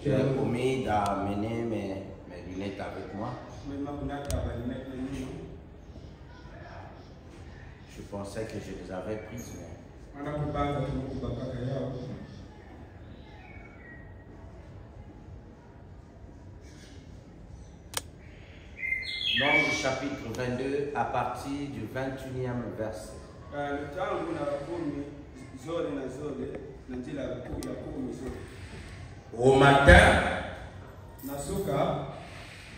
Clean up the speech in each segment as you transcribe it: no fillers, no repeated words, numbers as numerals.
J'ai omis d'amener mes lunettes avec moi. Je pensais que je les avais prises, mais... Nombre chapitre 22 à partir du 21e verset. Au matin,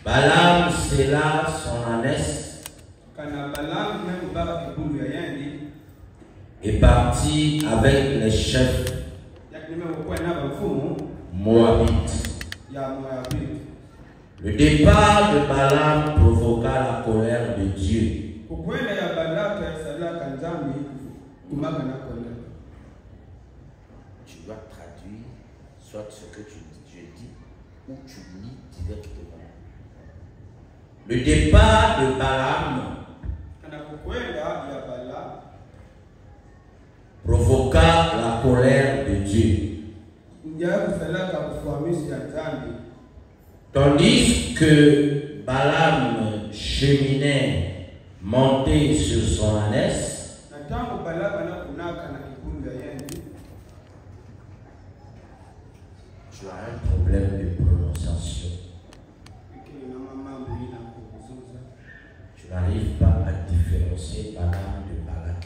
Balaam scella son ânesse et partit avec les chefs moabites. Le départ de Balaam provoqua la colère de Dieu. Tu dois traduire soit ce que je dis ou tu lis directement. Le départ de Balaam provoqua la colère de Dieu. Tandis que Balaam cheminait, monté sur son ânesse, tu as un problème de prononciation. Tu n'arrives pas à différencier Balaam de Balak.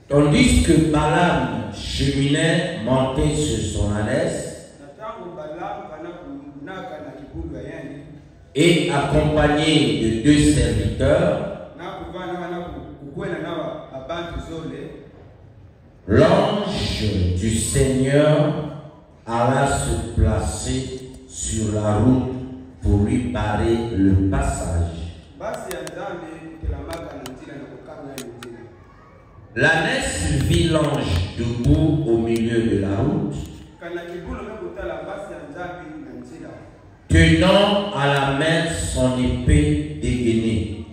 Tandis que Balaam cheminait, monté sur son ânesse, et accompagné de deux serviteurs, l'ange du Seigneur alla se placer sur la route pour lui barrer le passage. L'ânesse vit l'ange debout au milieu de la route, tenant à la main son épée dégainée.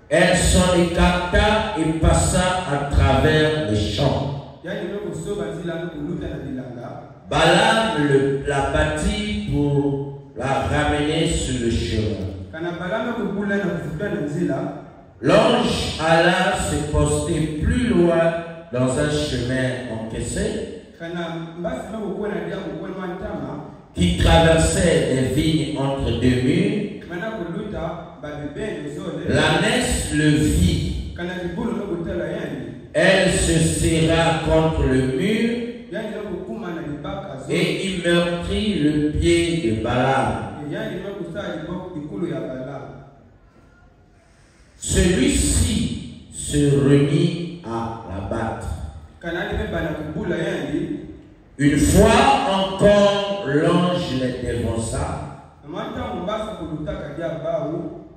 Elle s'en écarta et passa à travers les champs. Balaam la battit pour la ramener sur le chemin. L'ange alla se poster plus loin dans un chemin encaissé qui traversait des vignes entre deux murs. L'ânesse le vit. Elle se serra contre le mur et il meurtrit le pied de Balaam. Celui-ci se remit à la battre. Une fois encore, l'ange les dévança.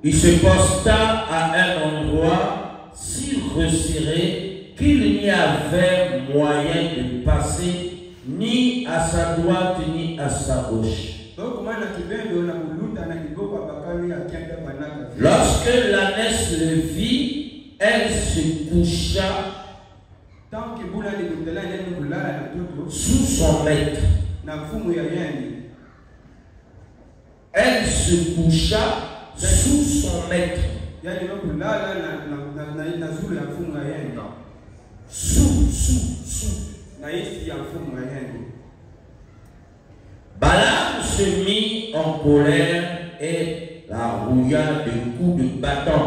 Il se posta à un endroit si resserré qu'il n'y avait moyen de passer ni à sa droite ni à sa gauche. Lorsque l'ânesse le vit, elle se coucha sous son maître. Elle se coucha sous son maître. Sous. Balaam se mit en colère et la rouilla de coups de bâton.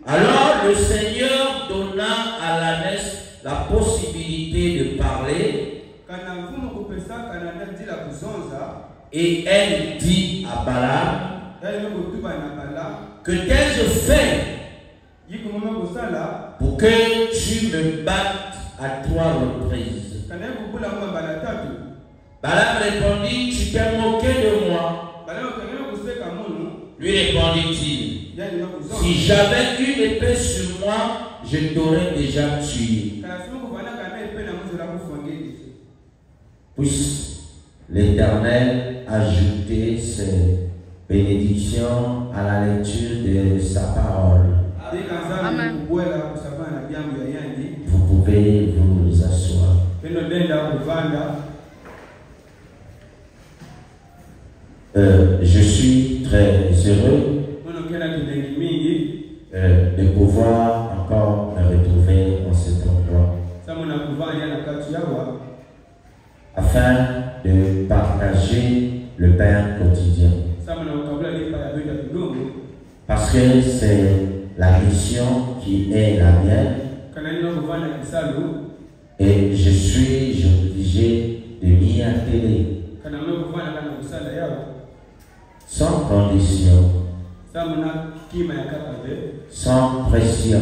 Alors le Seigneur donna à l'ânesse la possibilité de parler. Et elle dit à Balaam, que t'ai-je fait pour que tu me battes à 3 reprises? Balaam répondit, tu t'es moqué de moi. Lui répondit-il, si j'avais une épée sur moi, je t'aurais déjà tué. Puisse l'Éternel ajouter ses bénédiction à la lecture de sa parole. Amen. Vous pouvez vous asseoir. Je suis très heureux de pouvoir encore me retrouver en cet endroit afin de partager le pain quotidien. Parce que c'est la mission qui est la mienne et je suis obligé de m'y atteler sans condition, sans pression.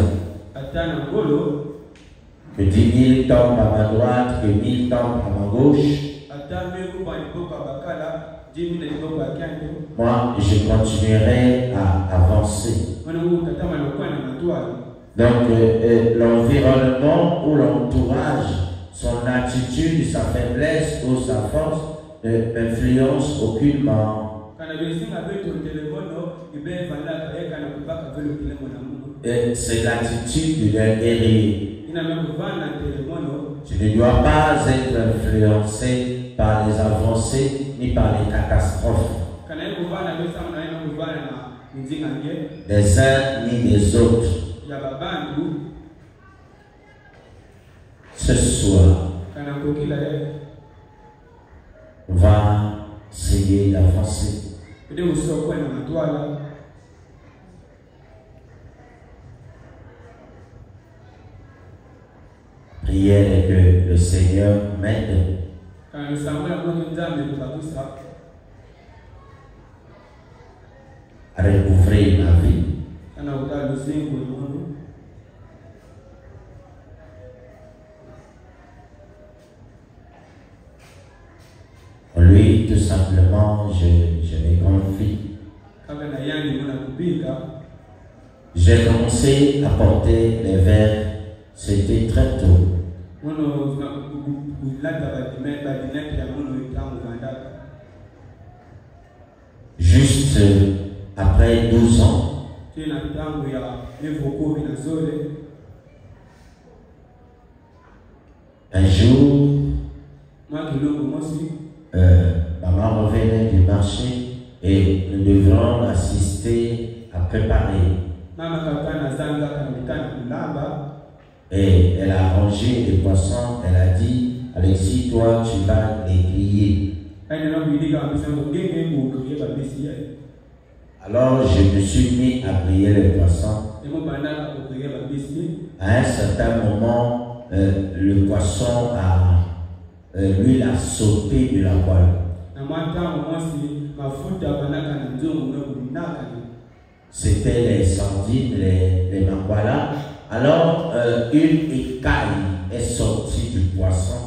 Que 10 000 tombent à ma droite, que 1000 tombent à ma gauche. Moi, je continuerai à avancer. Donc, l'environnement ou l'entourage, son attitude, sa faiblesse ou sa force ne m'influence aucunement. C'est l'attitude d'un guerrier. Tu ne dois pas être influencé par les avancées ni par les catastrophes des uns ni des autres. Ce soir, on va essayer d'avancer. Prière est que le Seigneur m'aide à recouvrer ma vie, en lui tout simplement je me confie. J'ai commencé à porter les verres, c'était très tôt. Juste après 12 ans, un jour, maman revenait du marché et nous devrons assister à préparer. Et elle a rangé les poissons, elle a dit, Alexis, toi tu vas les griller. Alors je me suis mis à griller les poissons. À un certain moment, le poisson l'huile a sauté de la poêle. C'était les sardines, les makwala. Alors, une écaille est sortie du poisson.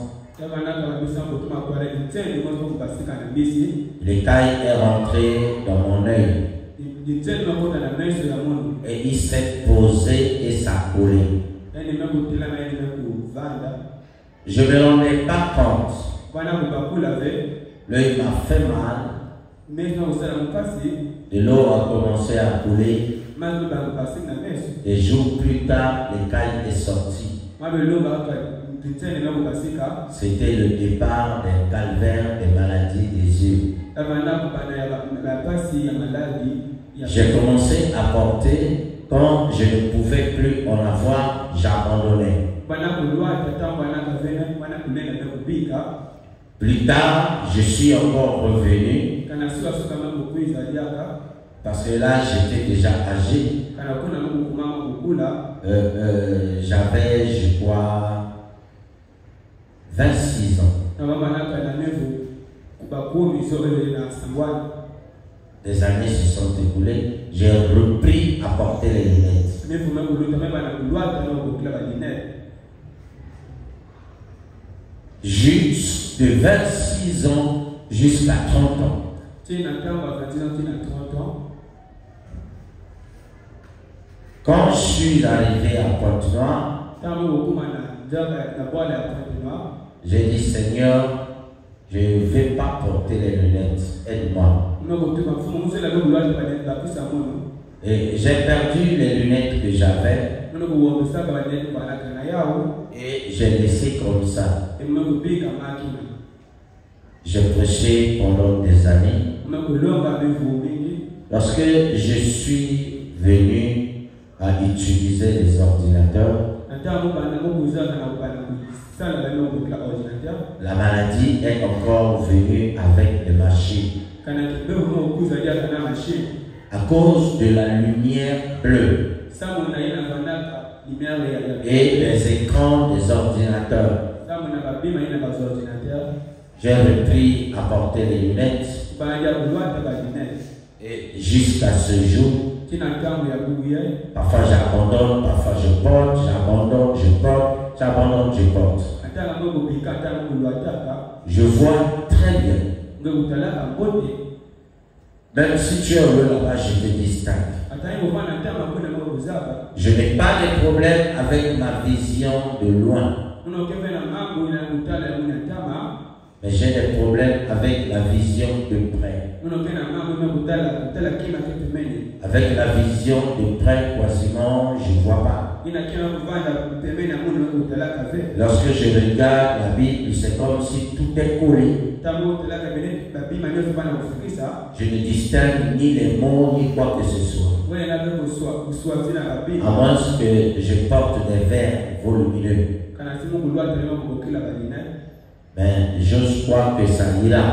L'écaille est rentrée dans mon œil. Et il s'est posé et s'est collé. Je ne me rendais pas compte. L'œil m'a fait mal. Et l'eau a commencé à couler. Des jours plus tard, l'écaille est sortie. C'était le départ d'un calvaire des maladies des yeux. J'ai commencé à porter. Quand je ne pouvais plus en avoir, j'abandonnais. Plus tard, je suis encore revenu. Parce que là, j'étais déjà âgé. J'avais, je crois, 26 ans. Des années se sont écoulées. J'ai repris à porter les lunettes. Juste de 26 ans jusqu'à 30 ans. Quand je suis arrivé à Pointe-Noire, j'ai dit, Seigneur, je ne vais pas porter les lunettes, aide-moi. Et j'ai perdu les lunettes que j'avais. Et j'ai laissé comme ça. J'ai prêché pendant des années. Lorsque je suis venu à utiliser les ordinateurs, la maladie est encore venue avec les machines. À cause de la lumière bleue et les écrans des ordinateurs, j'ai repris à porter les lunettes. Et jusqu'à ce jour, parfois j'abandonne, parfois je porte, j'abandonne, je porte, j'abandonne, je porte. Je vois très bien. Même si tu es heureux là-bas, je te distingue. Je n'ai pas de problème avec ma vision de loin. Mais j'ai des problèmes avec la vision de près. Avec la vision de près, quasiment, je ne vois pas. Lorsque je regarde la Bible, c'est comme si tout est collé. Je ne distingue ni les mots, ni quoi que ce soit. À moins que je porte des verres volumineux. Mais je crois que ça ira.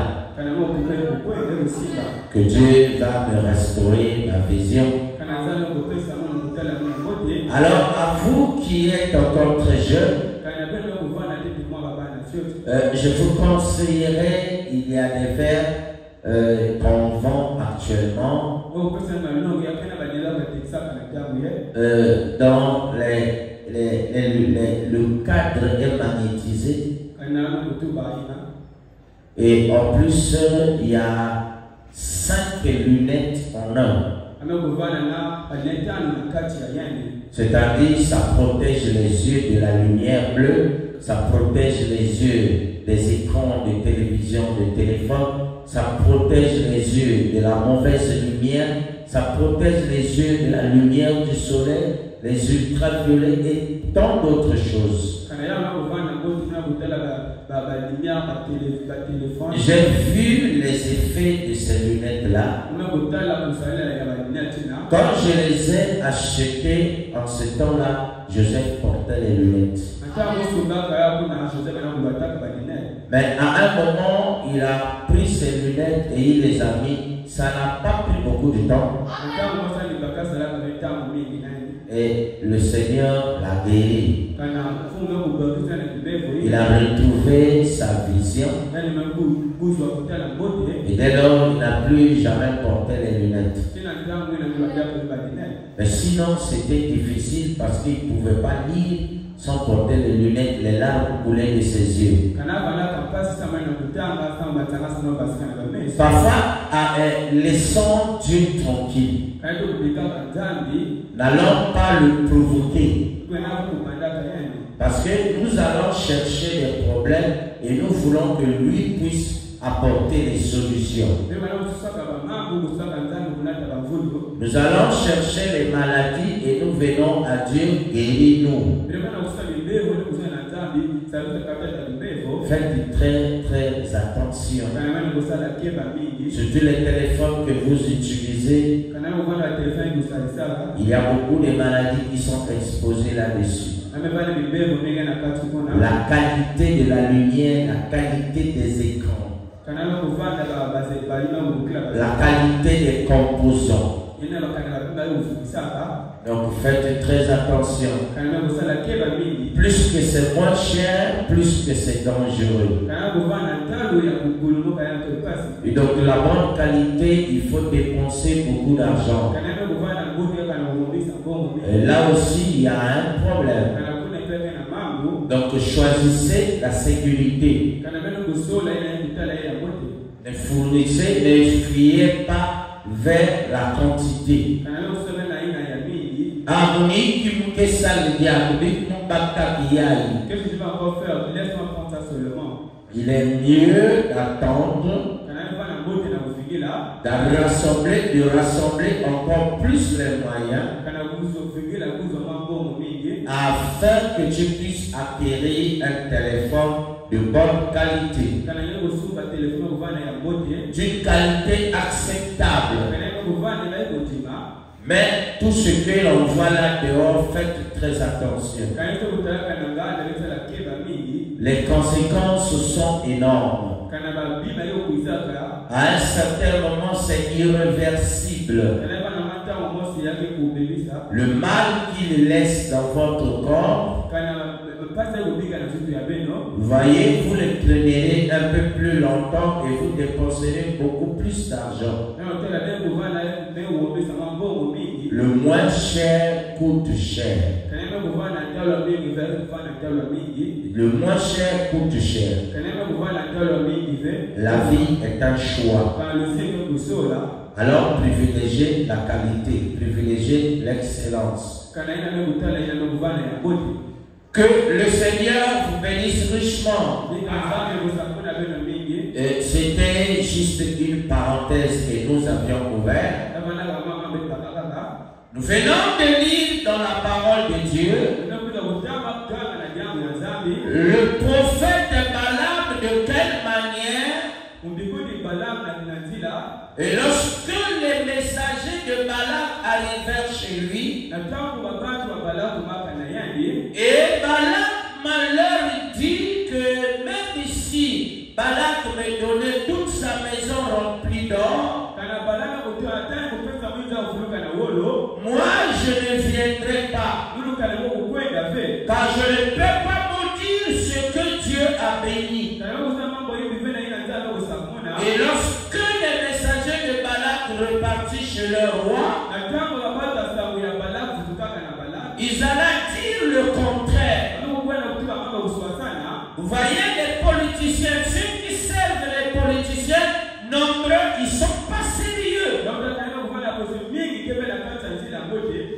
Que Dieu va me restaurer ma vision. Alors, à vous qui êtes encore très jeunes, je vous conseillerais, il y a des verres qu'on vend actuellement dans le cadre est magnétisé. Et en plus, il y a 5 lunettes en un. C'est-à-dire, ça protège les yeux de la lumière bleue, ça protège les yeux des écrans de télévision, de téléphone, ça protège les yeux de la mauvaise lumière, ça protège les yeux de la lumière du soleil, les ultraviolets et tant d'autres choses. J'ai vu les effets de ces lunettes-là. Quand je les ai achetées en ce temps-là, Joseph portait les lunettes. Mais à un moment, il a pris ses lunettes et il les a mis. Ça n'a pas pris beaucoup de temps. Et le Seigneur l'a guéri. Il a retrouvé sa vision. Et dès lors, il n'a plus jamais porté les lunettes. Mais sinon, c'était difficile parce qu'il ne pouvait pas lire sans porter les lunettes, les larmes coulaient de ses yeux. Parfois, laissons Dieu tranquille. N'allons pas le provoquer. Parce que nous allons chercher des problèmes et nous voulons que lui puisse apporter des solutions. Nous allons chercher les maladies et nous venons à Dieu guérir-nous. Faites très attention. Surtout les téléphones que vous utilisez, il y a beaucoup de maladies qui sont exposées là-dessus. La qualité de la lumière, la qualité des écrans, la qualité des composants. Donc faites très attention. Plus que c'est moins cher, plus que c'est dangereux. Et donc de la bonne qualité, il faut dépenser beaucoup d'argent. Et là aussi, il y a un problème. Donc choisissez la sécurité. Ne fournissez, ne fiez pas vers la quantité. Qu'est-ce que tu vas encore faire? Laisse-moi prendre ça seulement. Il est mieux d'attendre de rassembler encore plus les moyens afin que tu puisses acquérir un téléphone de bonne qualité, d'une qualité acceptable. Mais tout ce que l'on voit là dehors, faites très attention. Les conséquences sont énormes. À un certain moment, c'est irréversible. Le mal qu'il laisse dans votre corps, voyez, vous le traînerez un peu plus longtemps et vous dépenserez beaucoup plus d'argent. Le moins cher coûte cher. Le moins cher coûte cher. La vie est un choix. Alors privilégiez la qualité, privilégiez l'excellence. Que le Seigneur vous bénisse richement. C'était juste une parenthèse que nous avions ouverte. Nous venons de lire dans la parole de Dieu le prophète Balaam de quelle manière, et lorsque les messagers de Balaam arrivèrent chez lui, et Balaam leur dit que même ici Balak me donnait toute sa maison remplie d'or, moi je ne viendrai pas, car je ne peux pas maudire ce que Dieu a béni. Et lorsque les messagers de Balak repartirent chez leur roi, ils allaient dire le contraire. Vous voyez les politiciens, ceux qui servent les politiciens, nombreux, ils sont pas sérieux.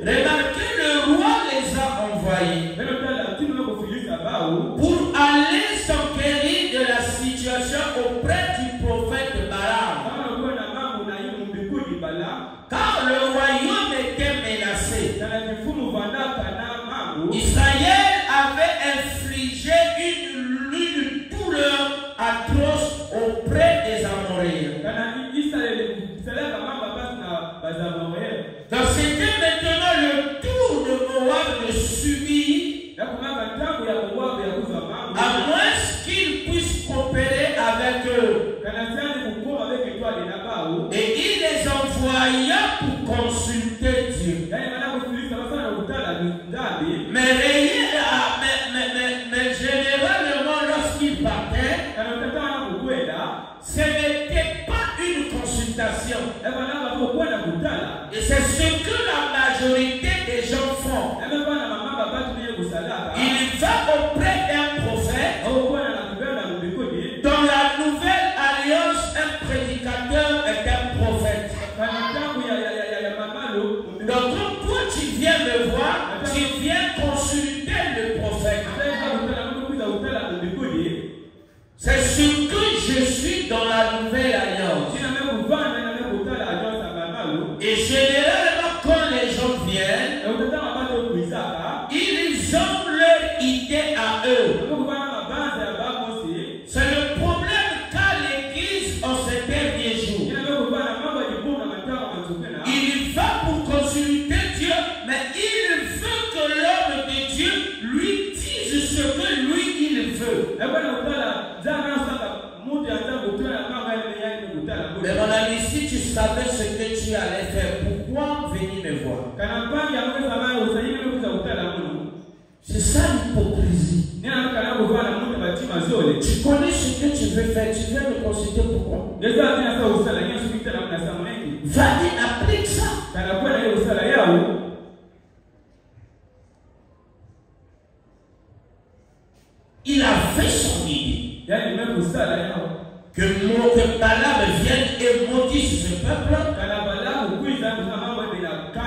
Remarquez, le roi les a envoyés pour aller s'enquérir de la situation auprès du prophète Balaam. Car le royaume était menacé. Israël avait infligé une douleur atroce auprès des Amoréens. Donc c'était maintenant le tour de Moab de subir, à moins qu'ils puissent coopérer avec eux. Et il les envoya pour consulter Dieu. Mais généralement, lorsqu'ils partaient, ce n'était pas une consultation. Et c'est ce que la majorité des gens font. Il va auprès d'un prophète. Dans la nouvelle alliance, un prédicateur est un prophète. Donc quand toi tu viens me voir, tu viens consulter le prophète. C'est ce que je suis dans la nouvelle alliance. Et généralement quand les gens viennent, ils ont leur idée à eux. C'est le problème qu'a l'église en ces derniers jours. Il va pour consulter Dieu, mais il veut que l'homme de Dieu lui dise ce que lui il veut. Mais mon ami, si tu savais ce que tu allais faire, pourquoi venir me voir? C'est ça l'hypocrisie. Tu connais ce que tu veux faire, tu viens me consulter pourquoi? Va-y, applique ça. Il a fait son idée. Que Balaam vienne et maudisse ce peuple.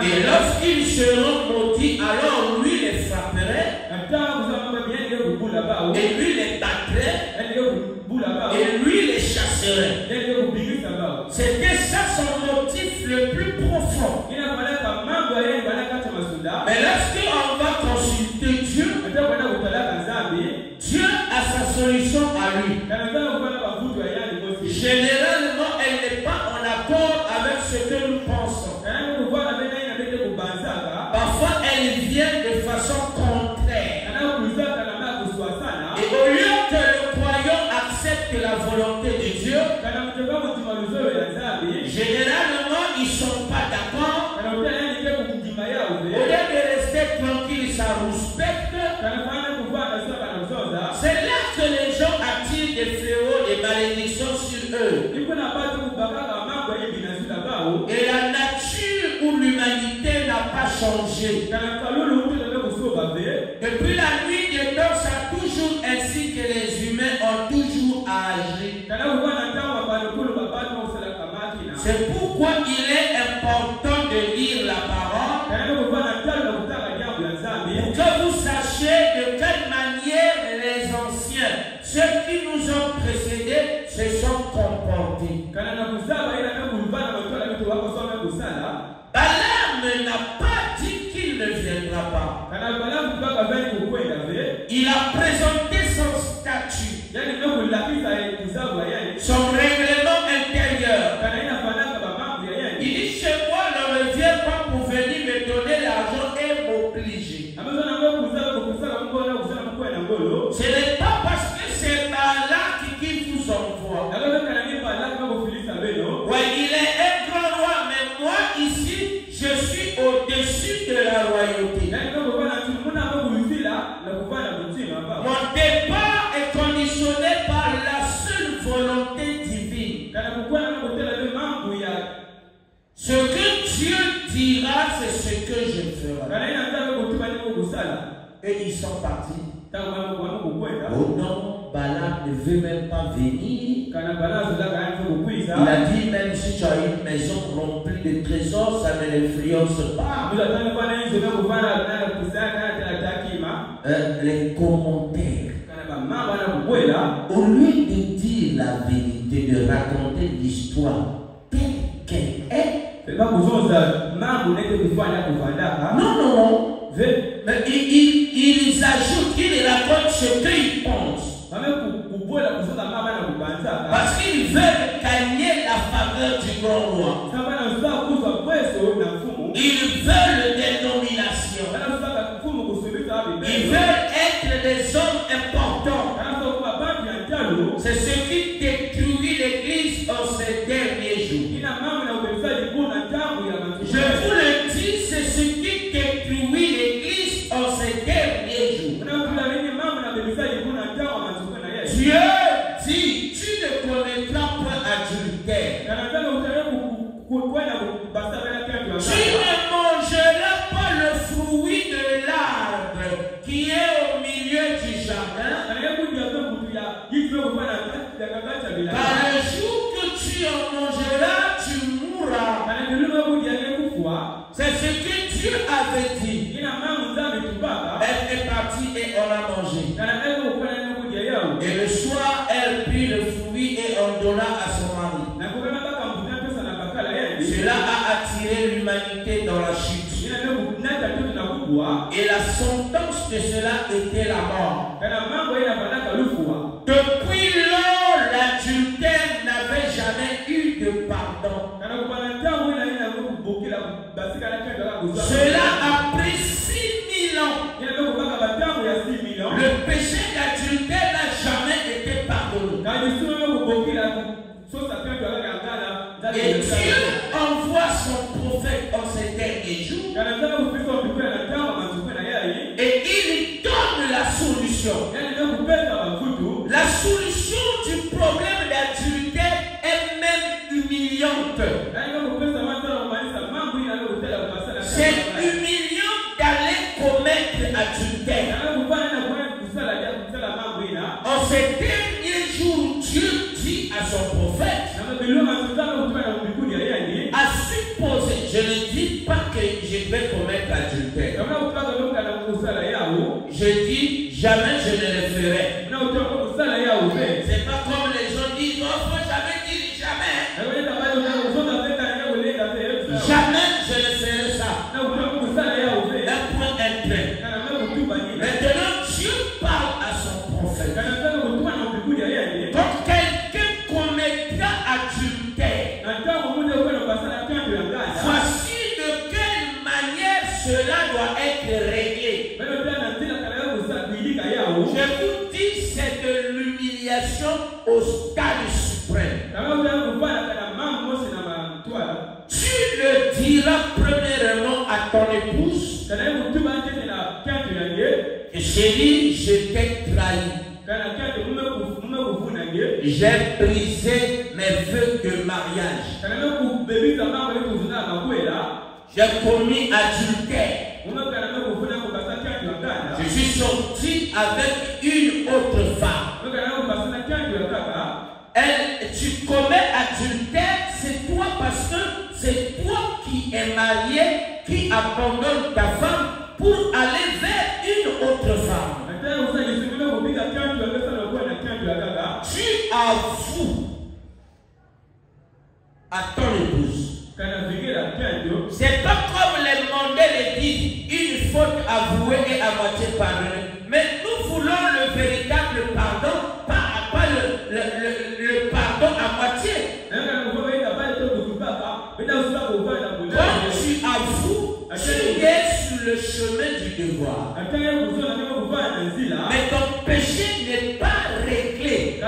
Et lorsqu'ils seront maudits, alors lui les frapperait. Et lui les battrait. Et lui les chasserait. C'était fond. Mais lorsqu'on va consulter Dieu, Dieu a sa solution à lui. Généralement, elle n'est pas en accord avec ce que nous pensons. Parfois, elle vient de façon contraire. Et au lieu que le croyant accepte la volonté de Dieu, généralement, ils ne sont pas d'accord. Au lieu de rester tranquille, ça respecte. C'est là que les gens attirent des fléaux, des malédictions sur eux. Et la nature ou l'humanité n'a pas changé. Depuis la nuit des temps, ça a toujours ainsi que les humains ont toujours agi. C'est pourquoi il est important de lire la parole pour que vous sachiez de quelle manière les anciens, ceux qui nous ont précédés, se sont comportés. Balaam n'a pas dit qu'il ne viendra pas. Il a présenté son statut, son règlement intérieur. Il dit chez moi, ne viens pas pour venir me donner l'argent et m'obliger. Ce n'est pas parce que c'est Balak qui vous envoie. Ouais, il est un grand roi, mais moi ici, je suis au-dessus de la royauté. Mon départ est conditionné par la seule volonté divine. Ce que Dieu dira, c'est ce que je ferai. Et ils sont partis. Oh non, Balaam ne veut même pas venir. Il a dit, même si tu as une maison remplie de trésors, ça ne l'influence pas. Les commentaires. Au lieu de dire la vérité, de raconter l'histoire telle qu'elle est, non. Mais ils ajoutent qu'ils racontent ce qu'ils pensent. Parce qu'ils veulent gagner la faveur du grand roi. Ils veulent des nominations. Ils veulent être des hommes importants. C'est ce qui détruit l'Église en ces derniers jours. Je vous le dis, c'est ce qui détruit l'Église en ces derniers jours. Dieu dit, tu ne connaîtras point adultère. Tu ne mangeras pas le fruit de l'arbre qui est au milieu du jardin. Par le jour que tu en mangeras, tu mourras. C'est ce que Dieu avait dit. Elle est partie et on l'a mangé. Et le soir, elle prit le fruit et en donna à son mari. Cela a attiré l'humanité dans la chute. Et la sentence de cela était la mort. Depuis lors, l'adultère n'avait jamais eu de pardon. Cela a pris 6000 ans. Le péché d'adultère n'a jamais été pardonné. Et Dieu envoie son prophète en ces derniers jours. Et il donne la solution. La solution du problème d'adultère est même humiliante. C'est humiliant d'aller commettre adultère. En ces derniers jours, Dieu dit à son prophète, à supposer, je ne dis pas que je vais commettre adultère. Je dis, jamais je ne le ferai. C'est pas comme les gens disent, il ne faut jamais dire jamais. Jamais je Je vous dis, c'est de l'humiliation au stade suprême. Tu le diras premièrement à ton épouse. Chérie, je t'ai trahi. J'ai brisé mes vœux de mariage. J'ai commis adultère. Je suis sorti avec une autre femme. Tu commets adultère, c'est toi parce que c'est toi qui es marié, qui abandonne ta femme pour aller vers une autre femme. Tu avoues à ton épouse. C'est pas comme les mandats les disent, une faute avouée et à moitié pardonnée. Mais nous voulons le véritable pardon, pas le pardon à moitié. Quand tu avoues, tu es sur le chemin du devoir. Mais ton péché n'est pas réglé.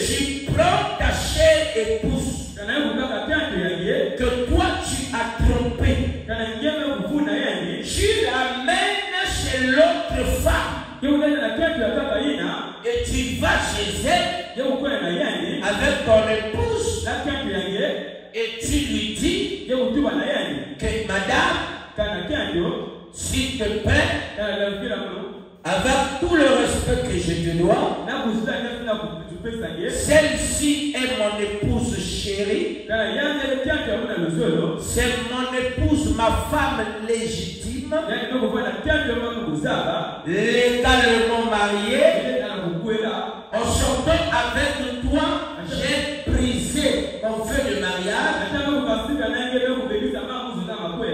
Tu prends ta chère épouse que toi tu as trompé. Tu l'amènes chez l'autre femme. Et tu vas chez elle avec ton épouse. Et tu lui dis que madame, s'il te plaît, avec tout le respect que je te dois, celle-ci est mon épouse chérie. C'est mon épouse, ma femme légitime, légalement mariée. En sortant avec toi, j'ai brisé mon feu de mariage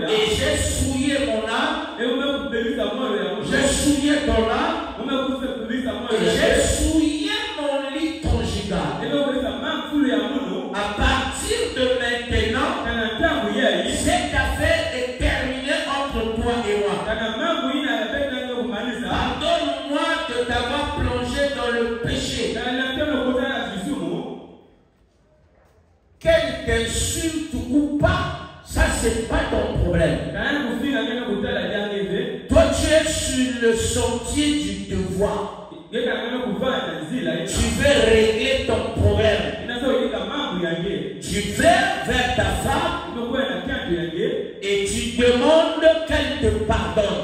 et j'ai souillé mon âme. J'ai souillé ton âme et j'ai souillé mon lit conjugal. À partir de maintenant, cette affaire est terminée entre toi et moi. Pardonne-moi de t'avoir plongé dans le péché. Qu'elle t'insulte ou pas, ça c'est pas ton problème. Toi tu es sur le sentier du devoir. Tu veux régler ton problème. Tu vas vers ta femme et tu demandes qu'elle te pardonne.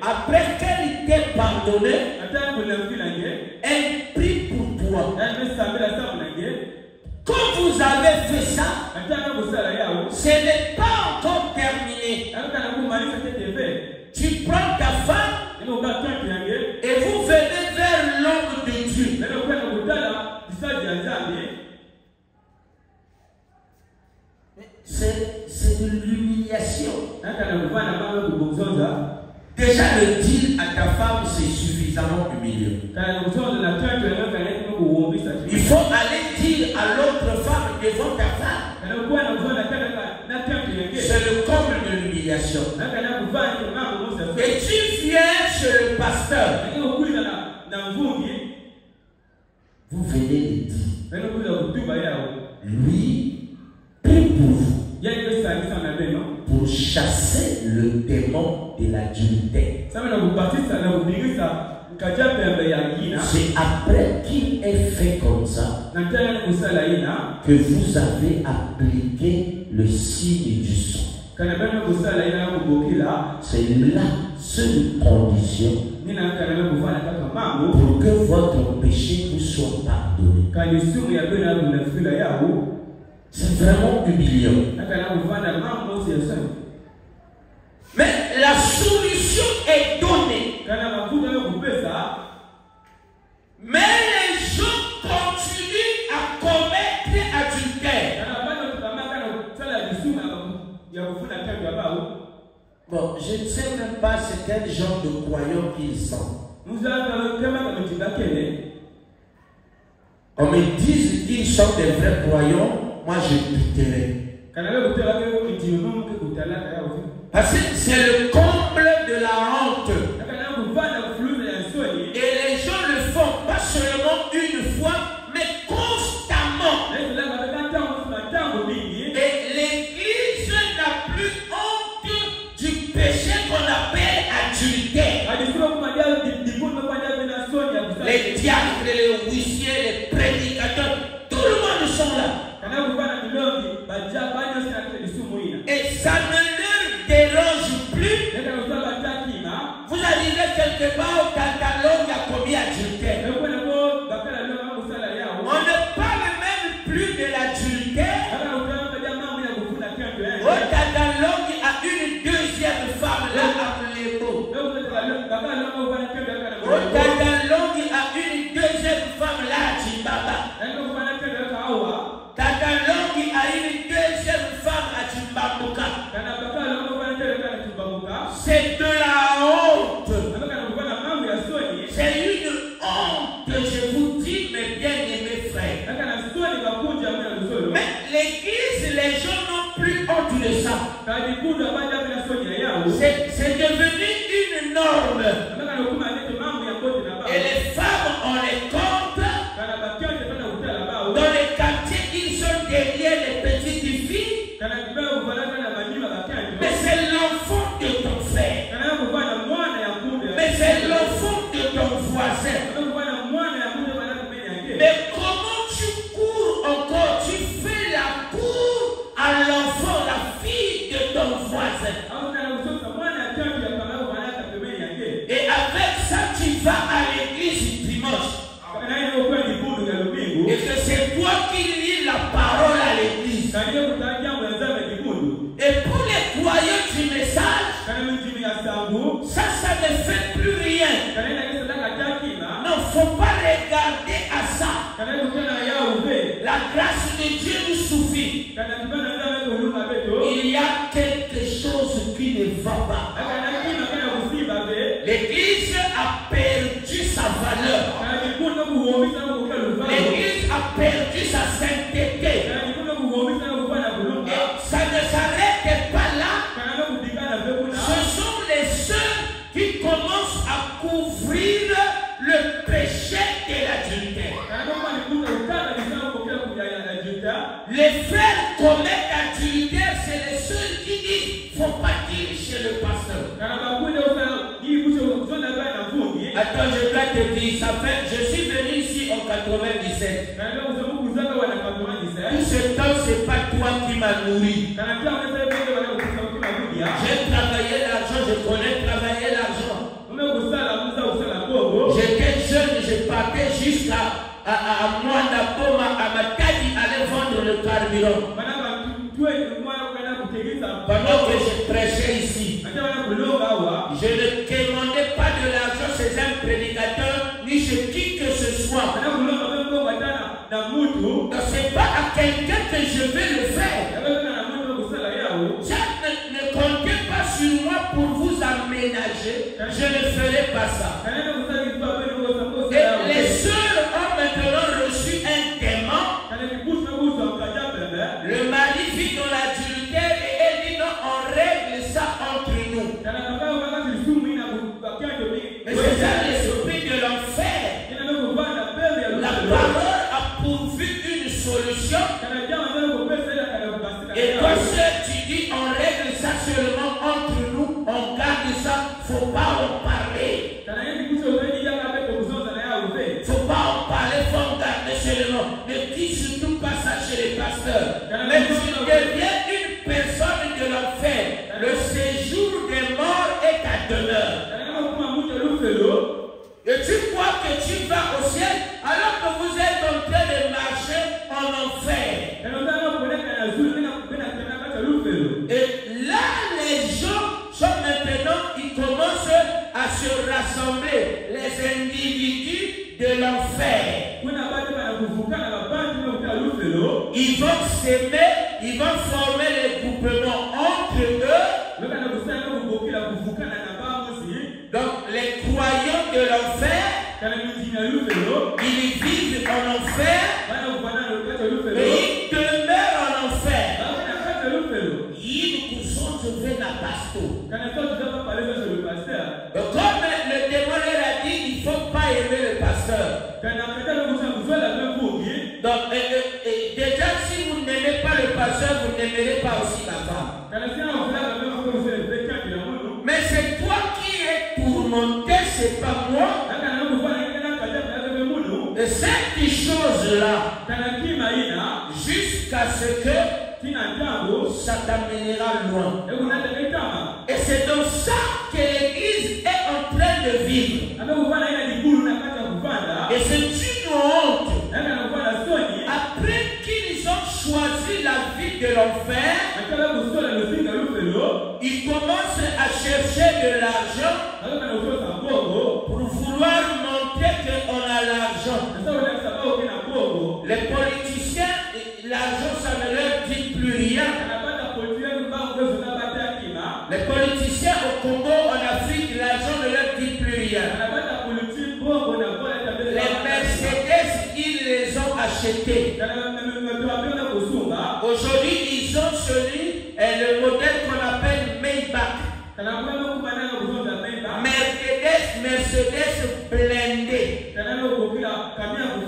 Après qu'elle t'ait pardonné, elle prie pour toi. Quand vous avez fait ça, ce n'est pas encore terminé. Tu prends ta femme et vous venez vers l'homme de Dieu. C'est de l'humiliation. Déjà le dire à ta femme, c'est suffisamment humiliant. Il faut aller dire à l'autre femme devant ta femme. C'est le comble de l'humiliation. Et tu viens chez le pasteur. Vous venez le dire. Lui, prie pour vous. Pour chasser le démon de l'adultère. C'est après qu'il est fait comme ça que vous avez appliqué le signe du sang. C'est la seule condition pour que votre péché vous soit pardonné. C'est vraiment humiliant. Mais la solution est donnée. Mais les gens continuent à commettre adultère. Bon, je ne sais même pas c'est quel genre de croyants qu'ils sont. On me dit qu'ils sont des vrais croyants, moi je douterai. Parce que c'est le comble de la honte Et l'église n'a plus honte du péché qu'on appelle adultère. Les diacres, les huissiers, les prédicateurs, tout le monde sont là. Et ça ne leur dérange plus. Vous arrivez quelque part au catalogue, il y a combien d'adultères? On ne parle même plus de l'adultère. Au catalogue, il y a une deuxième femme là, appelez-vous. Au catalogue, il y a une deuxième femme là, Jimbaba. Catalogue, il y a une deuxième femme à Jimbabouka. C'est de la honte. C'est une honte, je vous dis, mes bien-aimés frères. Mais l'église, les gens n'ont plus honte de ça. C'est devenu une norme. Et les femmes, on les compte. Dans les quartiers, ils sont derrière les petites filles. Mais c'est l'enfant de ton frère. Mais c'est l'enfant de ton voisin. Mais comment tu cours encore? Tu fais la cour à l'enfant, la fille de ton voisin. Et avec ça, tu vas à l'église dimanche. Et que c'est toi qui lis la parole à l'église. Et pour les croyants du message, ça ne fait plus rien. Non, il ne faut pas regarder à ça. La grâce de Dieu nous suffit. Il y a quelque chose qui ne va pas. L'église a perdu sa valeur. L'église a perdu sa sainteté. Et ça ne s'arrête pas là. Ce sont les sœurs qui commencent à couvrir le péché de l'adultère. Les frères commettent adultère, c'est les sœurs qui disent il ne faut pas dire chez le pasteur. Attends, je dois te dire, ça fait, je suis venu ici en 97. Tout ce temps, ce n'est pas toi qui m'as nourri. J'ai travaillé l'argent, je connais travailler l'argent. J'étais jeune, je partais jusqu'à Mwanda Boma, à Matadi, aller vendre le carburant. Pendant que je prêchais ici, je ne demandais pas de l'argent chez un prédicateur ni chez qui que ce soit. Donc c'est pas à quelqu'un que je vais le faire. Ça ne comptez pas sur moi pour vous aménager. Je ne ferai pas ça. Et les sœurs ont maintenant reçu un démon. Le mari vit dans l'adultère et elle dit non, on règle ça entre nous. Mais c'est ça l'esprit de l'enfer. La parole a pourvu une solution. Et toi seul tu dis on règle ça seulement entre nous, on garde ça, faut pas en parler. Faut pas en parler, faut en garder seulement. Ne dis surtout pas ça chez les pasteurs. Mais tu deviens une personne de l'enfer. Le séjour des morts est ta demeure. Et tu crois que tu vas au ciel alors que vous êtes en train de marcher en enfer. Et là, les gens sont maintenant, ils commencent à se rassembler, les individus de l'enfer. Ils vont s'aimer, ils vont former les groupements entre eux. Donc, les croyants de l'enfer, ils vivent en enfer, mais ils demeurent en enfer. Ils sont na pasteur. Comme le démon leur a dit, il ne faut pas aimer le pasteur. Donc, déjà, si vous n'aimez pas le pasteur, n'aimerais pas aussi la femme. Mais c'est toi qui es tourmenté, c'est pas moi. Et cette chose-là, jusqu'à ce que ça t'amènera loin. Et c'est dans ça que l'Église est en train de vivre. Et c'est une honte. Après qu'ils ont choisi la vie de l'enfer, ils commencent à chercher de l'argent pour vouloir montrer qu'on a l'argent. Les politiciens, l'argent, ça ne leur dit plus rien. Les politiciens au Congo, en Afrique, l'argent ne leur dit plus rien. Les Mercedes, ils les ont achetés. Aujourd'hui, ils ont celui, le modèle qu'on appelle Maybach. Mercedes blindé.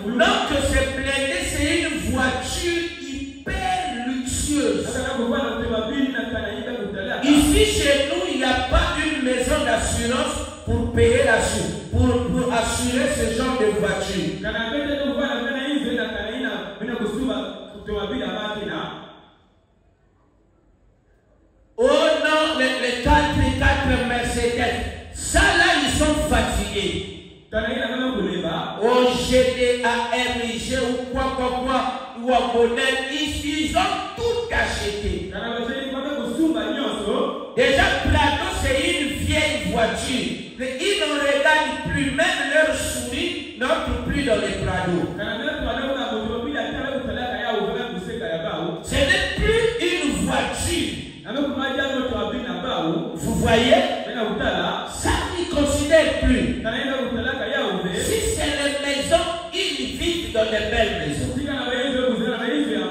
Donc, c'est blindé, c'est une voiture hyper luxueuse. Ici, chez nous, il n'y a pas une maison d'assurance pour payer pour assurer ce genre de voiture. Oh non, les 4 Mercedes, ça là, ils sont fatigués. Au GDAM, ou quoi, ou à Bonnet, ils ont tout acheté. Déjà, Plateau, c'est une vieille voiture. Ils ne regardent plus, même leur souris n'entre plus dans les Prados. Ce n'est plus une voiture. Vous voyez? Ça, ils ne considèrent plus. Si c'est les maisons, ils vivent dans de belles maisons.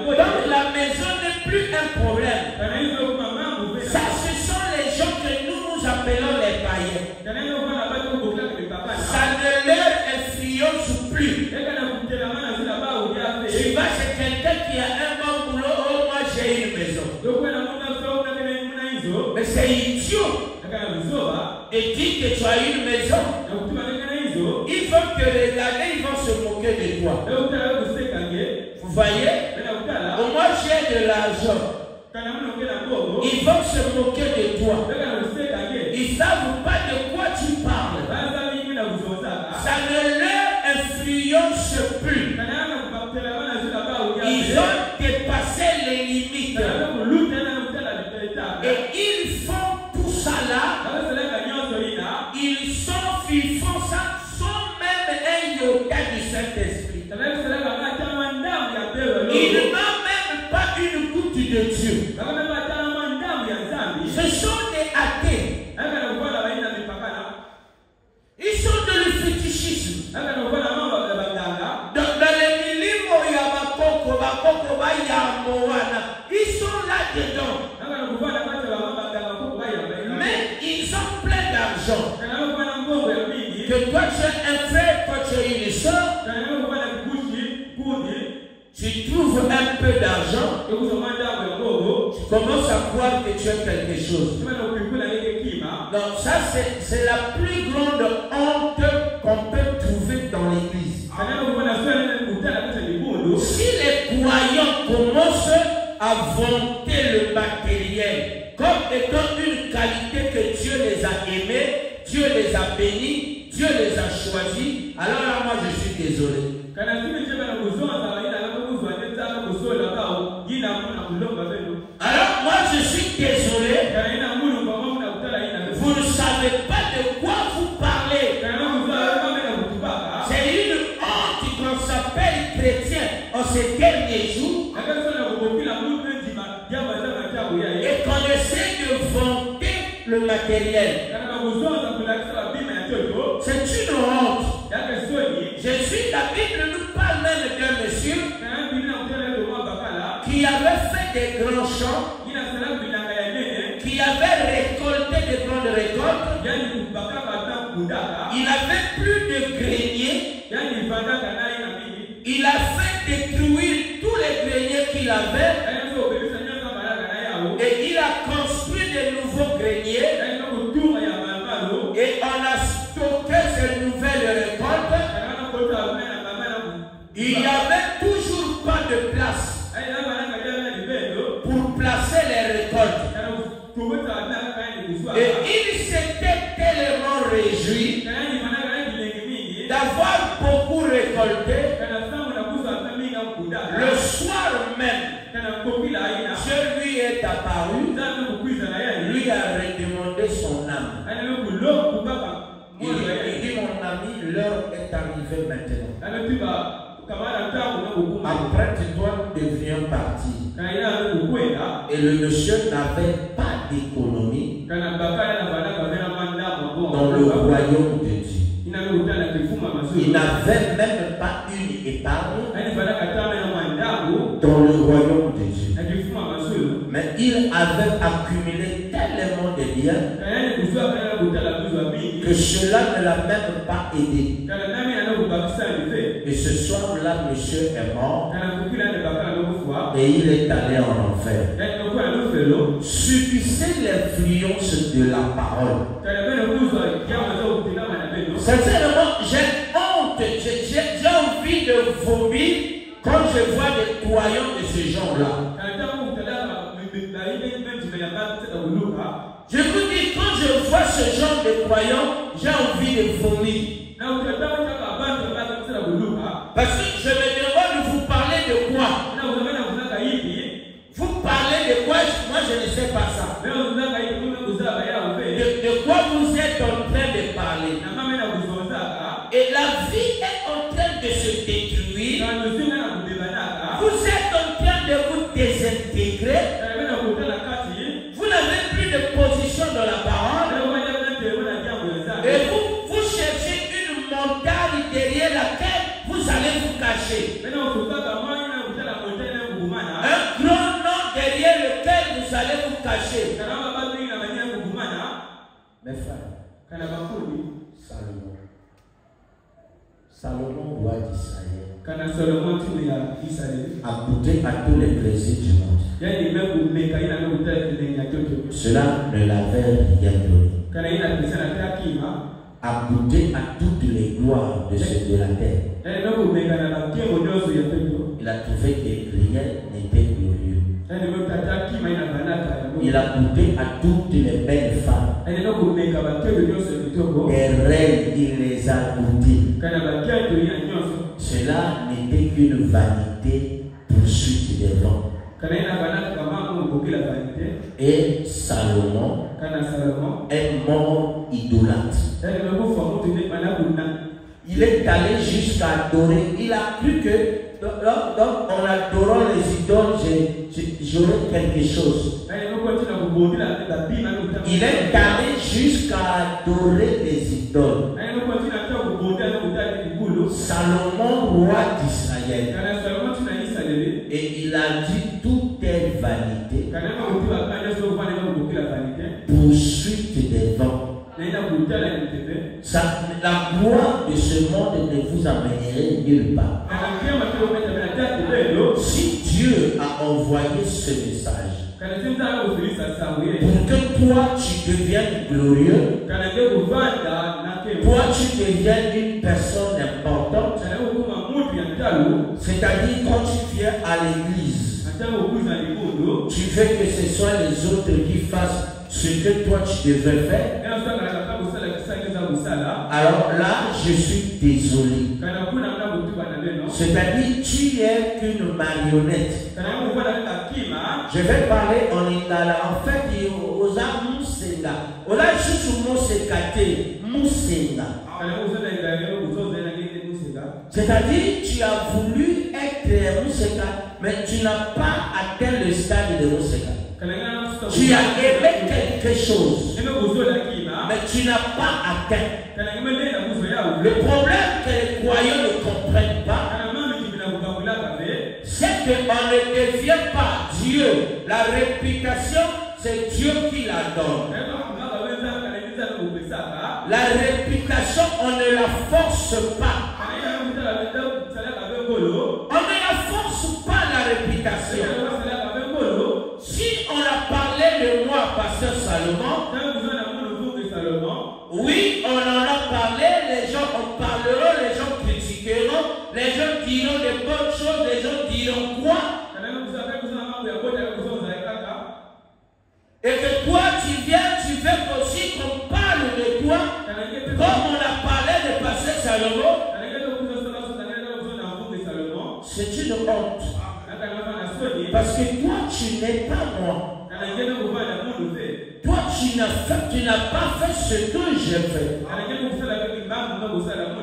Donc la maison n'est plus un problème. Ça, ce sont les gens que nous appelons les païens. Ça ne leur influence plus. Tu vas chez quelqu'un qui a un bon boulot, oh moi j'ai une maison. Mais c'est idiot. Et dit que tu as une maison. Ils vont te regarder, ils vont se moquer de toi. Vous voyez? Moi j'ai de l'argent. Ils vont se moquer de toi. Ils ne savent pas de quoi tu parles. Ça ne leur influence plus. Ils ont dépassé les limites. Et ils font tout ça là. Ils font ça sans même un yoga du Saint-Esprit. Ils n'ont même pas une goutte de Dieu. Ce sont des athées. Ils sont dans le fétichisme. Dans les milimo ils sont là-dedans. Mais ils ont plein d'argent. Que toi tu es un frère, toi tu es une soeur. Tu trouves un peu d'argent. Tu commences à croire que tu as quelque chose. Donc ça c'est la plus grande honte qu'on peut trouver dans l'église. Si les croyants commencent à vanter le matériel comme étant une qualité que Dieu les a aimés, Dieu les a bénis, Dieu les a choisis, alors là moi je suis désolé. Alors moi je suis désolé. Vous ne savez pas de quoi vous parlez. C'est une honte qu'on s'appelle chrétien en ces derniers jours. Et qu'on essaie de vanter le matériel. C'est une honte. Jésus, la Bible nous parle même d'un monsieur qui avait fait des grands champs, qui avait récolté des grandes récoltes. Il avait plus de greniers. Il a fait détruire tous les greniers qu'il avait. plaçait les récoltes. Et il s'était tellement réjoui d'avoir beaucoup récolté. Le soir même, Dieu lui est apparu, lui a redemandé son âme. Il dit, mon ami, l'heure est arrivée maintenant. Apprête-toi, nous devions partir. Et le monsieur n'avait pas d'économie dans le royaume de Dieu. Il n'avait même pas une épargne dans le royaume de Dieu. Mais il avait accumulé tellement de biens que cela ne l'a même pas aidé. Et ce soir-là, monsieur est mort et il est allé en enfer. Subissez l'influence de la parole. Sincèrement, j'ai honte, j'ai envie de vomir quand je vois des croyants de ce genre-là. Je vous dis, quand je vois ce genre de croyants, j'ai envie de vomir. Parce que je me demande, vous parlez de quoi? Vous parlez de quoi? Moi, je ne sais pas ça. De quoi vous êtes en train de parler? Et la vie est en train de se détruire. Vous êtes en train de vous désintégrer. Vous n'avez plus de position dans la parole. Et vous cherchez une montagne derrière laquelle vous allez vous cacher. Un grand nom derrière lequel vous allez vous cacher. Mes frères, Salomon, roi d'Israël, a goûté à tous les plaisirs du monde. Cela ne l'avait rien donné. A goûté à toutes les gloires de ceux de la terre. Il a trouvé que rien n'était glorieux. Il a goûté à toutes les belles femmes. Les reines, il les a goûtées. Cela n'était qu'une vanité poursuite des vents. Et Salomon est mort idolâtre. Il est allé jusqu'à adorer. Il a cru que en adorant les idoles, j'aurai quelque chose. Il est allé jusqu'à adorer les idoles. Salomon, roi d'Israël. Et il a dit, tout est vanité. Poursuite des vents. La gloire de ce monde ne vous amènerait nulle part. Si Dieu a envoyé ce message pour que toi tu deviennes glorieux, toi tu deviennes une personne importante, c'est-à-dire quand tu viens à l'église, tu veux que ce soit les autres qui fassent ce que toi tu devrais faire. Alors là, je suis désolé. C'est-à-dire, tu es qu'une marionnette. Je vais parler en lingala. En fait, aux âmes musenga. Ola chuchu mosekate musenga. C'est-à-dire, tu as voulu être musenga, mais tu n'as pas atteint le stade de musenga. Tu as aimé quelque chose, mais tu n'as pas atteint. Le problème que les croyants ne comprennent pas, c'est qu'on ne devient pas Dieu. La réputation, c'est Dieu qui la donne. La réputation, on ne la force pas. On ne la force pas, la réputation. Si on a parlé de moi, pasteur Salomon, oui, on en a parlé, les gens en parleront, les gens critiqueront, les gens diront de bonnes choses, les gens diront quoi? n'es pas moi. Toi, tu n'as pas fait ce que j'ai fait.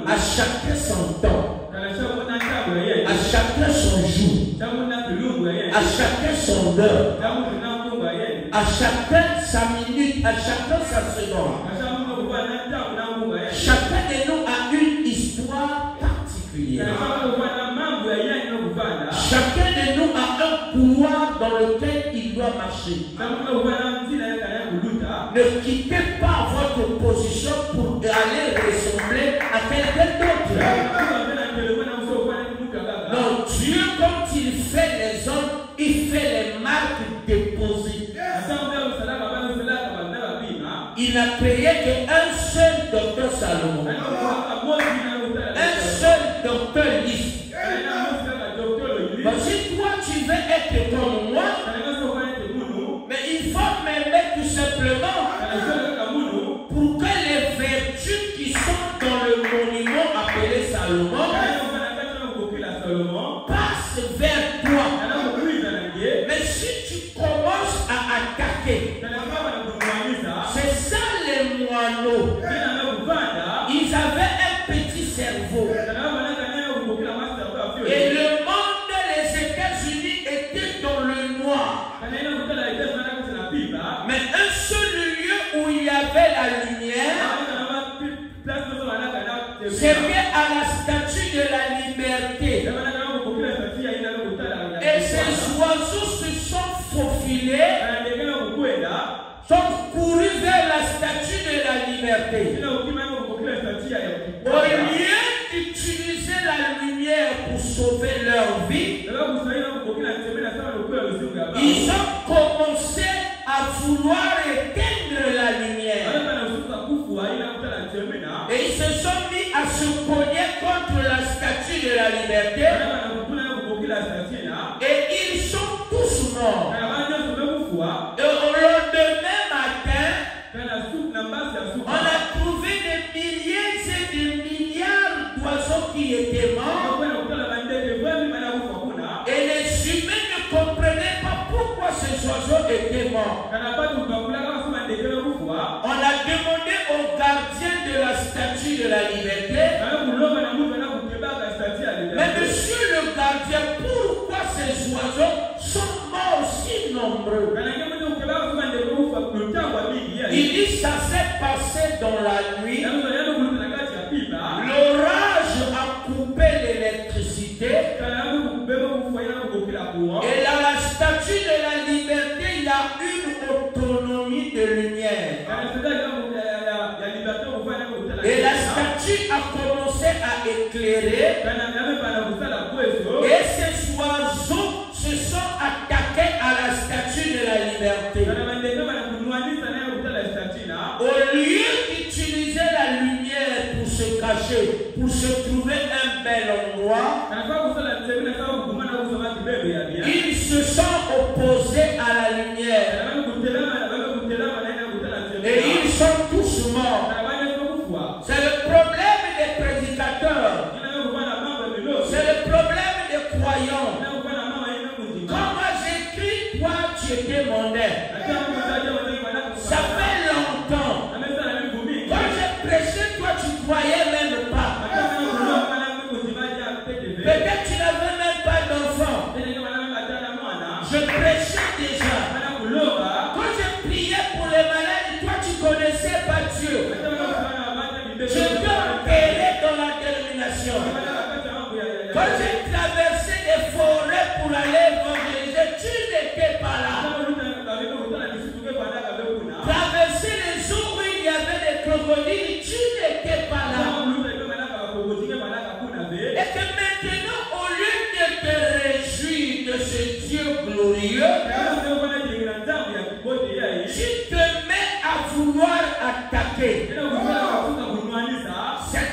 À chacun son temps. À chacun son jour. À chacun son heure. À chacun sa minute. À chacun sa seconde. Chacun de nous a une histoire particulière. Chacun de nous a un couloir dans lequel il doit marcher. Ne quittez pas votre position pour aller ressembler à quelqu'un d'autre. Non, Dieu, quand il fait les hommes, il fait les marques déposées. Il n'a créé qu'un seul docteur Salomon. Un seul docteur Lys. Si toi tu veux être comme moi, mais il faut m'aimer tout simplement pour que les vertus qui sont dans le monument appelé Salomon passent vers toi. Mais si tu commences à attaquer, c'est ça les moineaux. Ils avaient un petit cerveau. Et le monde des États-Unis était dans le noir. Mais un seul lieu où il y avait la lumière, c'était à la statue de la liberté. Et ces oiseaux se sont faufilés, sont courus vers la statue de la liberté. Au lieu d'utiliser la lumière pour sauver leur vie, ils ont commencé à vouloir éteindre la lumière. Et ils se sont mis à se cogner contre la statue de la liberté. Et ils sont tous morts. Et au lendemain matin, on a trouvé des milliers et des milliards d'oiseaux qui étaient morts. Et les humains ne comprenaient pas pourquoi ces oiseaux étaient morts. On a demandé au gardien de la statue de la liberté, mais monsieur le gardien, pourquoi ces oiseaux sont morts si nombreux? Il dit ça s'est passé dans la nuit. L'orage a coupé l'électricité. Et dans la statue de la liberté, il y a une autonomie de lumière. Et la statue a commencé à éclairer. Et ces oiseaux se sont attaqués à la statue de la liberté. Au lieu d'utiliser la lumière pour se cacher, pour se trouver un bel endroit, ils se sont opposés à la lumière. Et ils sont tous morts. C'est le problème des prédicateurs. C'est le problème des croyants. Quand moi j'écris, toi tu étais mondain. Ça fait longtemps. Quand j'ai prêché, toi tu croyais même pas. Peut-être tu n'avais même pas d'enfant. Je prêchais déjà. Quand j'ai prié pour les malades, toi tu connaissais pas Dieu. Je peux enterrer dans la dénomination. Quand j'ai traversé des forêts pour aller évangéliser, tu n'étais pas là. Traverser les eaux où il y avait des crocodiles, tu n'étais pas là. Et que maintenant, au lieu de te réjouir de ce Dieu glorieux, tu te mets à vouloir attaquer.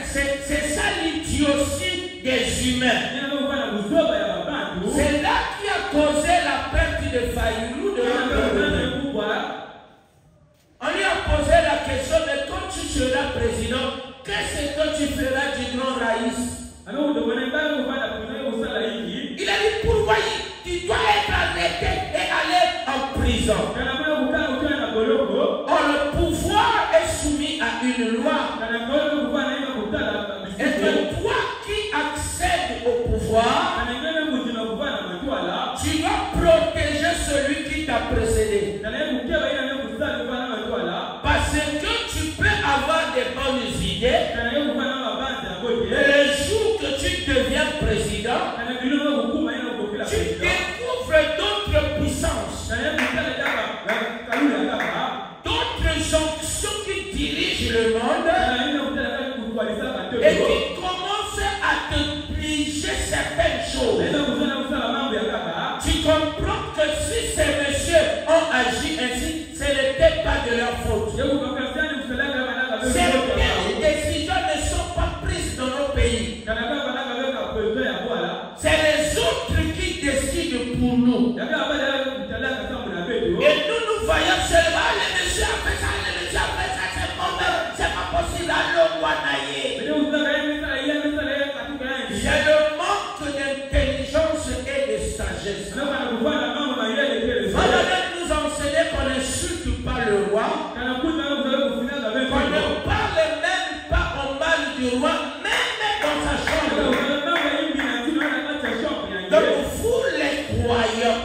C'est ça l'idiotie des humains. C'est là qui a causé la perte de Fayulu de l'autre. On lui a posé la question, mais quand tu seras président, qu'est-ce que tu feras du grand Raïs? Il a dit, pourquoi tu dois être arrêté et aller Or, le pouvoir est soumis à une loi. Et que toi qui accèdes au pouvoir, tu dois protéger celui qui t'a précédé. Parce que tu peux avoir des bonnes idées. Et le jour que tu deviens président, tu découvres d'autres puissances, d'autres jonctions qui dirigent le monde et qui commencent à te pliger certaines choses. Tu comprends que si ces messieurs ont agi ainsi, ce n'était pas de leur faute. Certaines décisions ne sont pas prises dans nos pays. C'est les autres qui décident pour nous. Et nous voyons seulement les messieurs ont fait ça, les messieurs ont fait ça, c'est mauvais, c'est pas possible. C'est le manque d'intelligence et de sagesse. Voilà, nous enseigner qu'on n'insulte pas le roi, qu'on ne parle même pas en mal du roi, même dans sa chambre. Donc vous les croyants,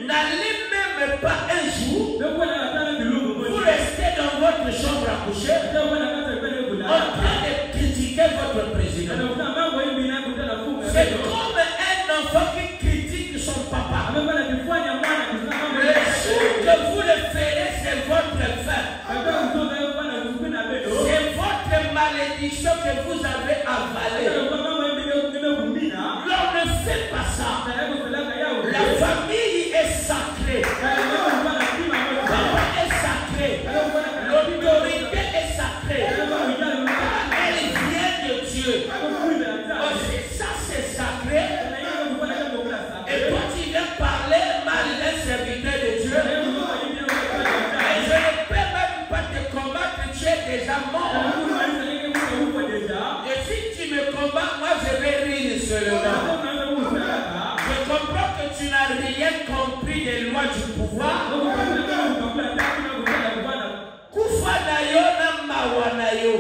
n'allez même pas un jour, vous restez dans votre chambre à coucher, en train de critiquer votre président. C'est comme un enfant qui critique son papa. Le jour que vous le ferez, c'est votre fin. C'est votre malédiction que vous avez avalée. L'on ne fait pas ça. La famille est sacrée. Papa est sacré. L'autorité est sacrée. Elle vient de Dieu. Aussi, ça c'est sacré. Et toi tu viens parler mal d'un serviteur de Dieu. Et je ne peux même pas te combattre, tu es déjà mort. Et si tu me combats, moi je vais rire seulement. Je comprends que tu n'as rien compris des lois du pouvoir. Kufanayo na mawanayo.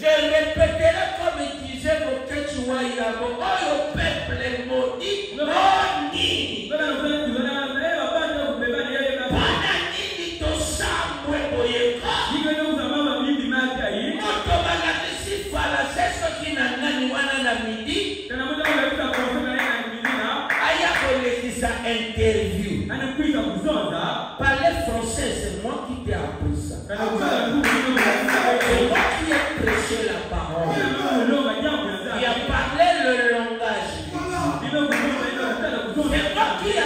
Je répéterai comme disait mon Quechua Irago. Oh, le peuple est maudit. Oh, nini. Pananini to samwe boyeka. Moto malatisi fala seso kina nani wana na midi. Aya kolekisa interview. Parler français, c'est moi qui t'ai appris ça. C'est moi qui ai prêché la parole. Qui a parlé le langage. C'est moi qui a